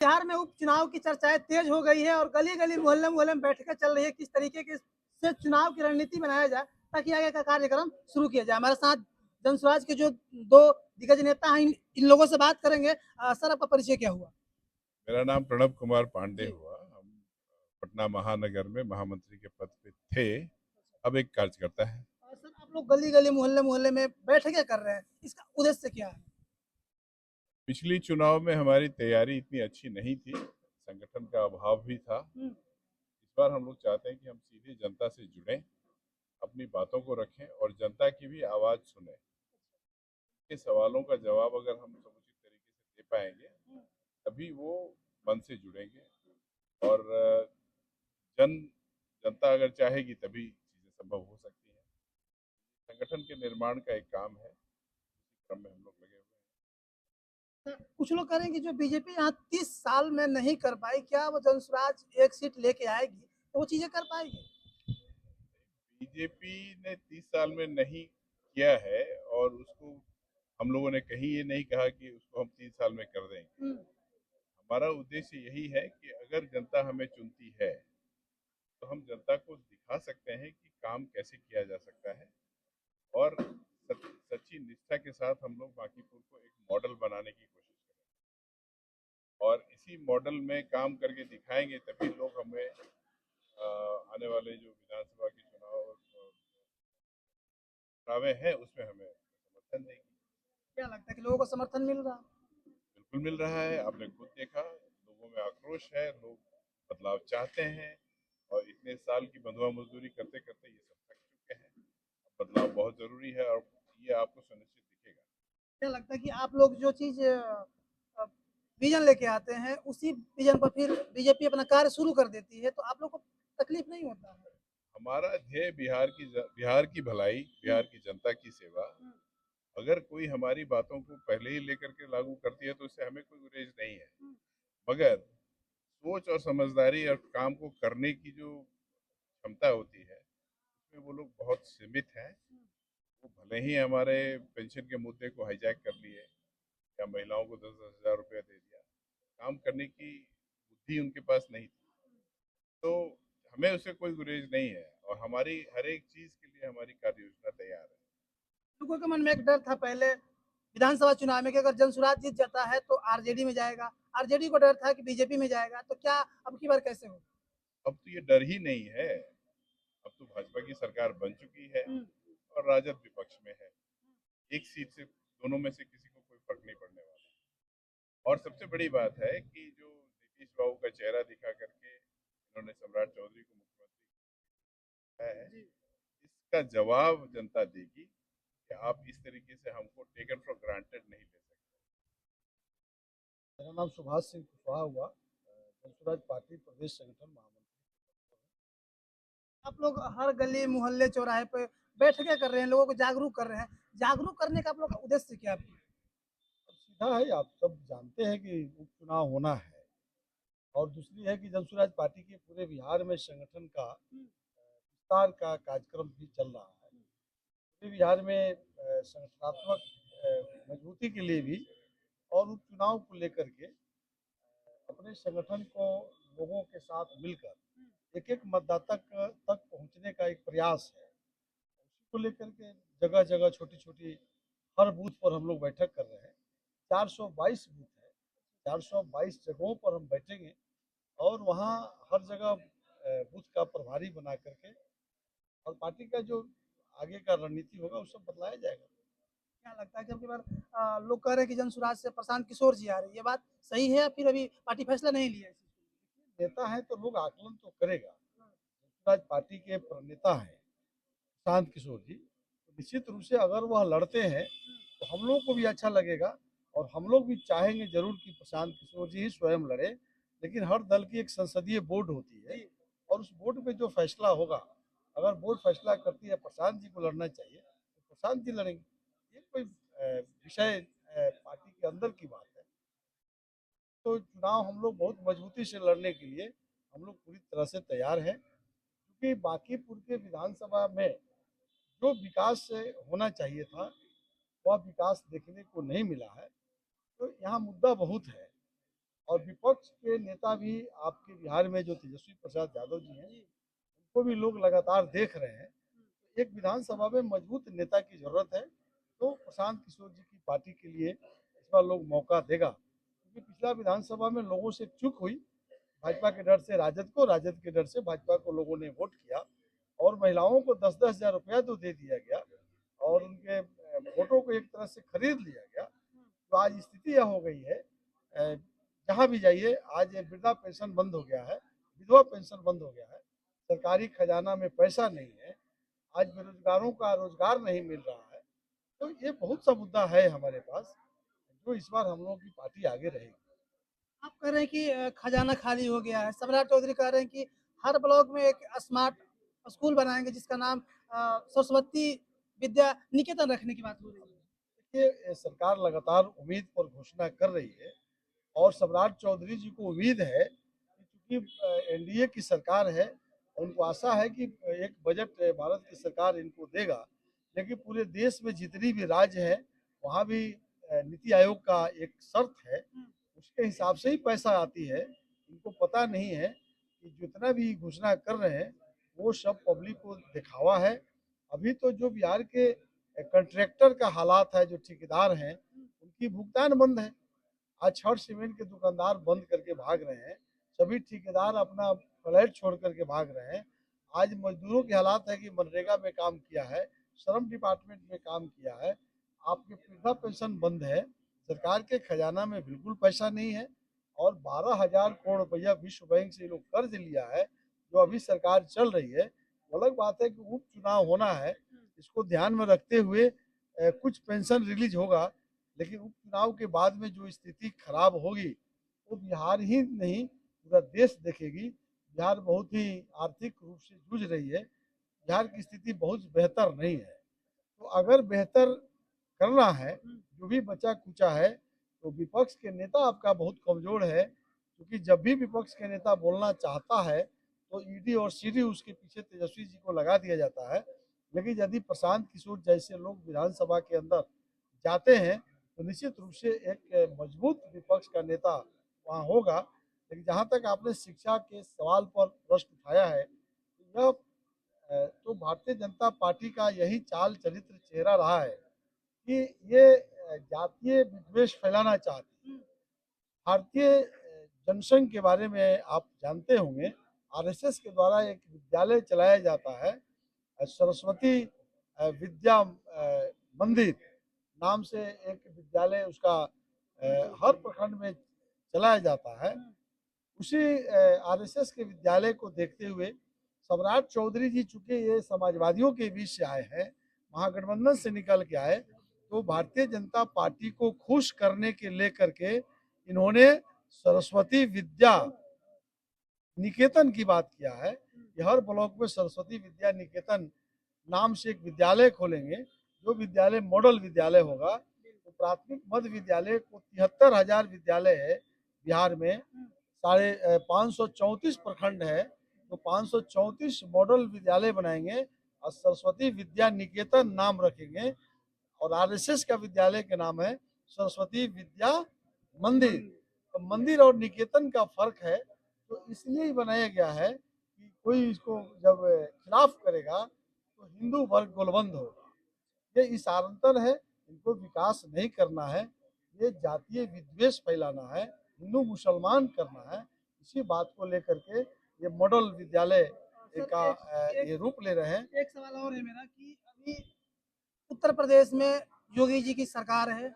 बिहार में उपचुनाव की चर्चाएं तेज हो गई है और गली गली मोहल्ले मोहल्ले में बैठकें चल रही है किस तरीके के से चुनाव की रणनीति बनाया जाए ताकि आगे का कार्यक्रम शुरू किया जाए। हमारे साथ जनसुराज के जो दो दिग्गज नेता हैं, इन लोगों से बात करेंगे। सर, आपका परिचय क्या हुआ? मेरा नाम प्रणब कुमार पांडे जी। हुआ। हम पटना महानगर में महामंत्री के पद पे थे, अब एक कार्यकर्ता है। सर, आप लोग गली गली मोहल्ले मोहल्ले में बैठकें कर रहे हैं, इसका उद्देश्य क्या है? पिछली चुनाव में हमारी तैयारी इतनी अच्छी नहीं थी, संगठन का अभाव भी था। हम्म। इस बार हम लोग चाहते हैं कि हम सीधे जनता से जुड़ें, अपनी बातों को रखें और जनता की भी आवाज़ सुनें। के सवालों का जवाब अगर हम समुचित तरीके से दे पाएंगे तभी वो मन से जुड़ेंगे और जन जनता अगर चाहेगी तभी चीज़ें संभव हो सकती हैं। संगठन के निर्माण का एक काम है, इसी क्रम में हम लोग लगे हुए हैं। कुछ लोग कह रहे हैं कि जो बीजेपी यहाँ 30 साल में नहीं कर पाई, क्या वो जनसुराज एक सीट लेके आएगी तो वो चीजें कर पाएगी? बीजेपी ने 30 साल में नहीं किया है और उसको हम लोगों ने कहीं ये नहीं कहा कि उसको हम 3 साल में कर देंगे। हम्म। हमारा उद्देश्य यही है कि अगर जनता हमें चुनती है तो हम जनता को दिखा सकते हैं कि काम कैसे किया जा सकता है और सच्ची निष्ठा के साथ हम लोग बांकीपुर को एक मॉडल बनाने की कोशिश करें और इसी मॉडल में काम करके दिखाएंगे तभी लोग हमें आने वाले जो विधानसभा के चुनाव हैं उसमें हमें समर्थन देंगे। क्या लगता है कि लोगों को समर्थन मिल रहा? बिल्कुल मिल रहा है, आपने खुद देखा, लोगों में आक्रोश है, लोग बदलाव चाहते हैं और इतने साल की बंधुआ मजदूरी करते करते ये सब थक चुके हैं। बदलाव बहुत जरूरी है और ये आपको सुनिश्चित दिखेगा। क्या लगता है कि आप लोग जो चीज विजन लेके आते हैं उसी विजन पर फिर बीजेपी अपना कार्य शुरू कर देती है तो आप लोग को तकलीफ नहीं होता है? हमारा ध्येय बिहार की भलाई, बिहार की जनता की सेवा। अगर कोई हमारी बातों को पहले ही लेकर के लागू करती है तो इससे हमें कोई गुरेज नहीं है, मगर सोच और समझदारी और काम को करने की जो क्षमता होती है उसमें वो लोग बहुत सीमित हैं। वो भले ही हमारे पेंशन के मुद्दे को हाईजैक कर लिए या महिलाओं को 10-10 हज़ार रुपया दे दिया, काम करने की बुद्धि उनके पास नहीं थी। तो हमें उससे कोई गुरेज नहीं है और हमारी हर एक चीज के लिए हमारी कार्य योजना तैयार है। लोगों के मन में एक डर था पहले विधानसभा चुनाव में कि अगर जनसुराज जीत जाता है तो आरजेडी में जाएगा, आरजेडी को डर था कि बीजेपी में जाएगा, तो क्या अब की बार कैसे हो? अब तो ये डर ही नहीं है, अब तो भाजपा की सरकार बन चुकी है और राजद विपक्ष में है। एक सीट से दोनों में से किसी को कोई फर्क नहीं पड़ने वाला। और सबसे बड़ी बात है कि जो नीतीश बाबू का चेहरा दिखा करके इन्होंने सम्राट चौधरी को मुख्यमंत्री बनाया है, इसका जवाब जनता देगी कि आप इस तरीके से हमको टेकन फॉर ग्रांटेड नहीं ले सकते। मेरा नाम सुभाष सिंह कुशवाहा हुआ। जनसुराज पार्टी प्रदेश संगठन महामंत्री। आप लोग हर गली मोहल्ले चौराहे पे बैठकें कर रहे हैं, लोगों को जागरूक कर रहे हैं, जागरूक करने का आप लोग का उद्देश्य क्या है? अब सीधा है, आप सब जानते हैं कि उपचुनाव होना है और दूसरी है कि जनसुराज पार्टी के पूरे बिहार में संगठन का विस्तार का कार्यक्रम भी चल रहा है। पूरे बिहार में संगठनात्मक मजबूती के लिए भी और उपचुनाव को लेकर के अपने संगठन को लोगों के साथ मिलकर एक एक मतदाता तक पहुंचने का एक प्रयास है। उसी को लेकर के जगह जगह छोटी छोटी हर बूथ पर हम लोग बैठक कर रहे हैं। 422 बूथ है, 422 जगहों पर हम बैठेंगे और वहाँ हर जगह बूथ का प्रभारी बना करके और पार्टी का जो आगे का रणनीति होगा वो सब बतलाया जाएगा। क्या लगता है कि अब की बार लोग कह रहे हैं कि जनसुराज से प्रशांत किशोर जी आ रहे हैं, ये बात सही है या फिर अभी पार्टी फैसला नहीं लिया है? नेता है तो लोग आकलन तो करेगा। जनसुराज पार्टी के नेता हैं प्रशांत किशोर जी, तो निश्चित रूप से अगर वह लड़ते हैं तो हम लोग को भी अच्छा लगेगा और हम लोग भी चाहेंगे जरूर कि प्रशांत किशोर जी ही स्वयं लड़े। लेकिन हर दल की एक संसदीय बोर्ड होती है और उस बोर्ड में जो फैसला होगा, अगर बोर्ड फैसला करती है प्रशांत जी को लड़ना चाहिए तो प्रशांत जी लड़ेंगे। ये कोई विषय पार्टी के अंदर की बात है। तो चुनाव हम लोग बहुत मजबूती से लड़ने के लिए हम लोग पूरी तरह से तैयार हैं, क्योंकि बांकीपुर के विधानसभा में जो विकास होना चाहिए था वह विकास देखने को नहीं मिला है। तो यहाँ मुद्दा बहुत है और विपक्ष के नेता भी आपके बिहार में जो तेजस्वी प्रसाद यादव जी हैं, उनको भी लोग लगातार देख रहे हैं। एक विधानसभा में मजबूत नेता की जरूरत है, तो प्रशांत किशोर जी की पार्टी के लिए इस बार लोग मौका देगा, क्योंकि पिछला विधानसभा में लोगों से चूक हुई, भाजपा के डर से राजद को, राजद के डर से भाजपा को लोगों ने वोट किया और महिलाओं को 10-10 हजार रुपया तो दे दिया गया और उनके वोटों को एक तरह से खरीद लिया गया। तो आज स्थिति यह हो गई है, जहाँ भी जाइए आज वृद्धा पेंशन बंद हो गया है, विधवा पेंशन बंद हो गया है, सरकारी खजाना में पैसा नहीं है, आज बेरोजगारों का रोजगार नहीं मिल रहा है। तो ये बहुत सा मुद्दा है हमारे पास, जो इस बार हम लोगों की पार्टी आगे रहेगी। आप कह रहे हैं कि खजाना खाली हो गया है। सम्राट चौधरी कह रहे हैं कि हर ब्लॉक में एक स्मार्ट स्कूल बनाएंगे जिसका नाम सरस्वती विद्या निकेतन रखने की बात हो रही है। देखिए, सरकार लगातार उम्मीद पर घोषणा कर रही है और सम्राट चौधरी जी को उम्मीद है कि चूंकि एनडीए की सरकार है, उनको आशा है कि एक बजट भारत की सरकार इनको देगा, लेकिन पूरे देश में जितनी भी राज्य है वहाँ भी नीति आयोग का एक शर्त है, उसके हिसाब से ही पैसा आती है। इनको पता नहीं है कि जितना भी घोषणा कर रहे हैं वो सब पब्लिक को दिखावा है। अभी तो जो बिहार के कंट्रैक्टर का हालात है, जो ठेकेदार हैं, उनकी भुगतान बंद है। आज छड़ सीमेंट के दुकानदार बंद करके भाग रहे हैं, सभी ठेकेदार अपना फ्लैट छोड़ करके भाग रहे हैं। आज मजदूरों के हालात है कि मनरेगा में काम किया है, श्रम डिपार्टमेंट में काम किया है, आपके वृद्धा पेंशन बंद है, सरकार के खजाना में बिल्कुल पैसा नहीं है और 12,000 करोड़ रुपया विश्व बैंक से लोग कर्ज लिया है, जो अभी सरकार चल रही है। अलग बात है कि उपचुनाव होना है, इसको ध्यान में रखते हुए कुछ पेंशन रिलीज होगा, लेकिन उपचुनाव के बाद में जो स्थिति खराब होगी वो बिहार ही नहीं पूरा देश देखेगी। बिहार बहुत ही आर्थिक रूप से जूझ रही है, बिहार की स्थिति बहुत बेहतर नहीं है। तो अगर बेहतर करना है, जो भी बचा कुचा है, तो विपक्ष के नेता आपका बहुत कमजोर है, क्योंकि जब भी विपक्ष के नेता बोलना चाहता है तो ईडी और सीडी उसके पीछे तेजस्वी जी को लगा दिया जाता है। लेकिन यदि प्रशांत किशोर जैसे लोग विधानसभा के अंदर जाते हैं तो निश्चित रूप से एक मजबूत विपक्ष का नेता वहाँ होगा। लेकिन जहाँ तक आपने शिक्षा के सवाल पर प्रश्न उठाया है, तो यह तो भारतीय जनता पार्टी का यही चाल चरित्र चेहरा रहा है कि ये जातीय विद्वेष फैलाना चाहती है। भारतीय जनसंघ के बारे में आप जानते होंगे, आरएसएस के द्वारा एक विद्यालय चलाया जाता है, सरस्वती विद्या मंदिर नाम से एक विद्यालय उसका हर प्रखंड में चलाया जाता है। उसी आरएसएस के विद्यालय को देखते हुए सम्राट चौधरी जी, चूंकि ये समाजवादियों के बीच से आए हैं, महागठबंधन से निकल के आए, तो भारतीय जनता पार्टी को खुश करने के लेकर के इन्होंने सरस्वती विद्या निकेतन की बात किया है कि हर ब्लॉक में सरस्वती विद्या निकेतन नाम से एक विद्यालय खोलेंगे, जो विद्यालय मॉडल विद्यालय होगा। तो प्राथमिक मध्य विद्यालय को 73,000 विद्यालय है बिहार में, 534 प्रखंड है, तो 534 मॉडल विद्यालय बनाएंगे और सरस्वती विद्या निकेतन नाम रखेंगे और आरएसएस का विद्यालय के नाम है सरस्वती विद्या मंदिर। तो मंदिर और निकेतन का फर्क है, तो इसलिए ही बनाया गया है कि कोई इसको जब खिलाफ करेगा तो हिंदू वर्ग गोलबंद होगा। ये इशारंतर है, इनको विकास नहीं करना है, ये जातीय विद्वेष फैलाना है, हिंदू मुसलमान करना है। इसी बात को लेकर के ये मॉडल विद्यालय का ये रूप ले रहे हैं। एक सवाल और है मेरा कि अभी उत्तर प्रदेश में योगी जी की सरकार है,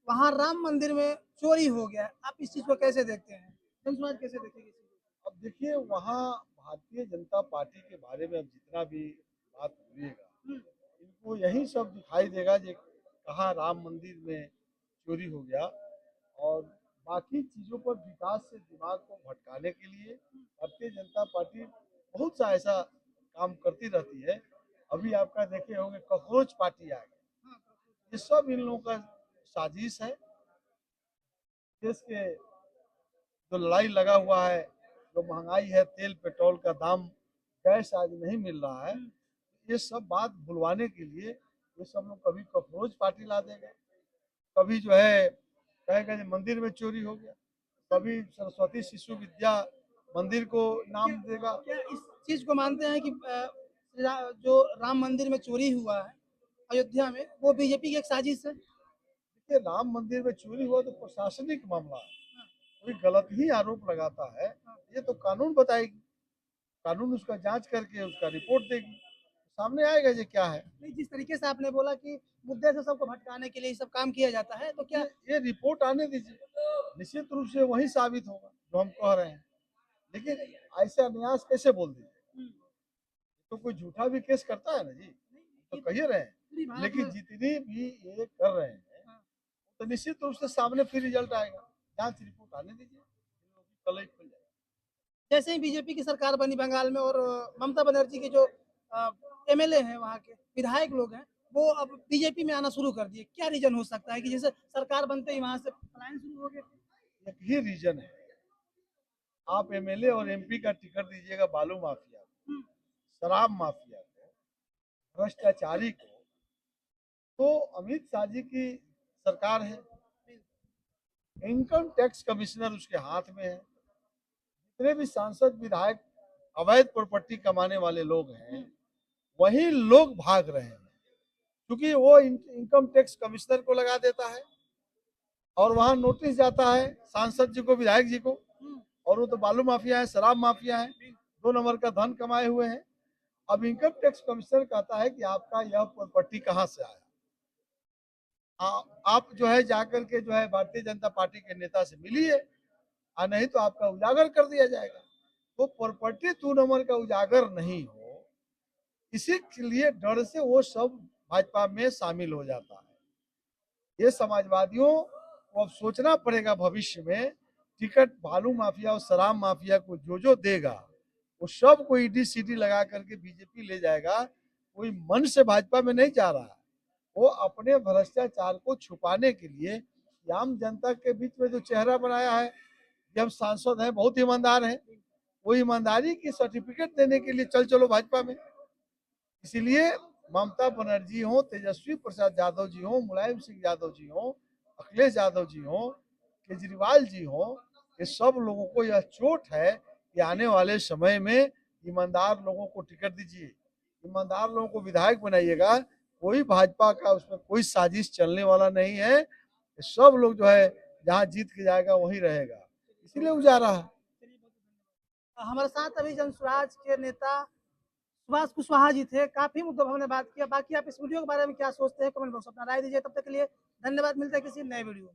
वहाँ राम मंदिर में चोरी हो गया है। आप इस चीज को कैसे देखते हैं? जनसमाज कैसे देखेगी इस चीज को? अब देखिए, वहाँ भारतीय जनता पार्टी के बारे में अब जितना भी बात करिएगा, इनको यही सब दिखाई देगा कि कहाँ राम मंदिर में चोरी हो गया, और बाकी चीज़ों पर विकास से दिमाग को भटकाने के लिए भारतीय जनता पार्टी बहुत सा ऐसा काम करती रहती है। अभी आपका देखे होंगे कॉकरोच पार्टी आ गई, ये सब इन लोगों का साजिश है। देश के जो लड़ाई लगा हुआ है, जो महंगाई है, तेल पेट्रोल का दाम, गैस आज नहीं मिल रहा है, ये सब बात भुलवाने के लिए ये सब लोग कभी कॉकरोच पार्टी ला देंगे, कभी जो है कहेगा कि मंदिर में चोरी हो गया। कभी सरस्वती शिशु विद्या मंदिर को नाम देगा। क्या इस चीज को मानते हैं कि जो राम मंदिर में चोरी हुआ है अयोध्या में वो बीजेपी की एक साजिश है? देखिए, राम मंदिर में चोरी हुआ तो प्रशासनिक मामला है, कोई गलत ही आरोप लगाता है, ये तो कानून बताएगी, कानून उसका जांच करके उसका रिपोर्ट देगी, सामने आएगा ये क्या है। नहीं, जिस तरीके से आपने बोला कि मुद्दे से सबको भटकाने के लिए ये सब काम किया जाता है, तो क्या ये रिपोर्ट आने दीजिए, निश्चित रूप से वही साबित होगा जो हम कह रहे हैं। लेकिन ऐसे अन्यास कैसे बोल दीजिए, तो कोई झूठा भी केस करता है ना जी, तो कह ही रहे हैं। पूरी भारत लेकिन में जितनी भी ये कर रहे हैं तो निश्चित रूप से सामने फिर रिजल्ट आएगा, जांच रिपोर्ट आने दीजिए, कल ही खुल जाएगा। जैसे ही बीजेपी की सरकार बनी बंगाल में और ममता बनर्जी के जो एमएलए हैं वहाँ के विधायक लोग हैं वो अब बीजेपी में आना शुरू कर दिए, क्या रीजन हो सकता है कि जैसे सरकार बनते ही वहाँ से पलायन शुरू हो गया? एक ही रीजन है, आप एमएलए और एमपी का टिकट दीजिएगा बालू माफिया को, शराब माफिया को, भ्रष्टाचारी को, तो अमित शाह जी की सरकार है, इनकम टैक्स कमिश्नर उसके हाथ में है, जितने भी सांसद विधायक अवैध प्रॉपर्टी कमाने वाले लोग हैं वही लोग भाग रहे हैं, क्योंकि वो इनकम टैक्स कमिश्नर को लगा देता है और वहां नोटिस जाता है सांसद जी को, विधायक जी को, और वो तो बालू माफिया है, शराब माफिया है, 2 नंबर का धन कमाए हुए हैं। अब इनकम टैक्स कमिश्नर कहता है कि आपका यह प्रॉपर्टी कहाँ से आया, आप जो है जाकर के जो है भारतीय जनता पार्टी के नेता से मिलिए, और नहीं तो आपका उजागर कर दिया जाएगा। तो प्रॉपर्टी 2 नंबर का उजागर नहीं हो, इसी के लिए डर से वो सब भाजपा में शामिल हो जाता है। ये समाजवादियों को अब सोचना पड़ेगा भविष्य में, टिकट बालू माफिया और शराब माफिया को जो देगा वो सब को ईडी सीडी लगा करके बीजेपी ले जाएगा। कोई मन से भाजपा में नहीं जा रहा है, वो अपने भ्रष्टाचार को छुपाने के लिए आम जनता के बीच में जो चेहरा बनाया है कि हम सांसद हैं, बहुत ईमानदार हैं, वो ईमानदारी की सर्टिफिकेट देने के लिए चल चलो भाजपा में। इसीलिए ममता बनर्जी हो, तेजस्वी प्रसाद यादव जी हो, मुलायम सिंह यादव जी हो, अखिलेश यादव जी हो, केजरीवाल जी हो, ये सब लोगों को यह चोट है कि आने वाले समय में ईमानदार लोगों को टिकट दीजिए, ईमानदार लोगों को विधायक बनाइएगा, कोई भाजपा का उसमें कोई साजिश चलने वाला नहीं है। सब लोग जो है जहाँ जीत के जाएगा वहीं रहेगा, इसीलिए वो जा रहा है। हमारे साथ अभी जनसुराज के नेता सुभाष कुशवाहा जी थे, काफी मुद्दों पर हमने बात किया। बाकी आप इस वीडियो के बारे में क्या सोचते हैं कमेंट बॉक्स में अपना राय दीजिए। तब तक के लिए धन्यवाद, मिलते हैं किसी नए वीडियो में।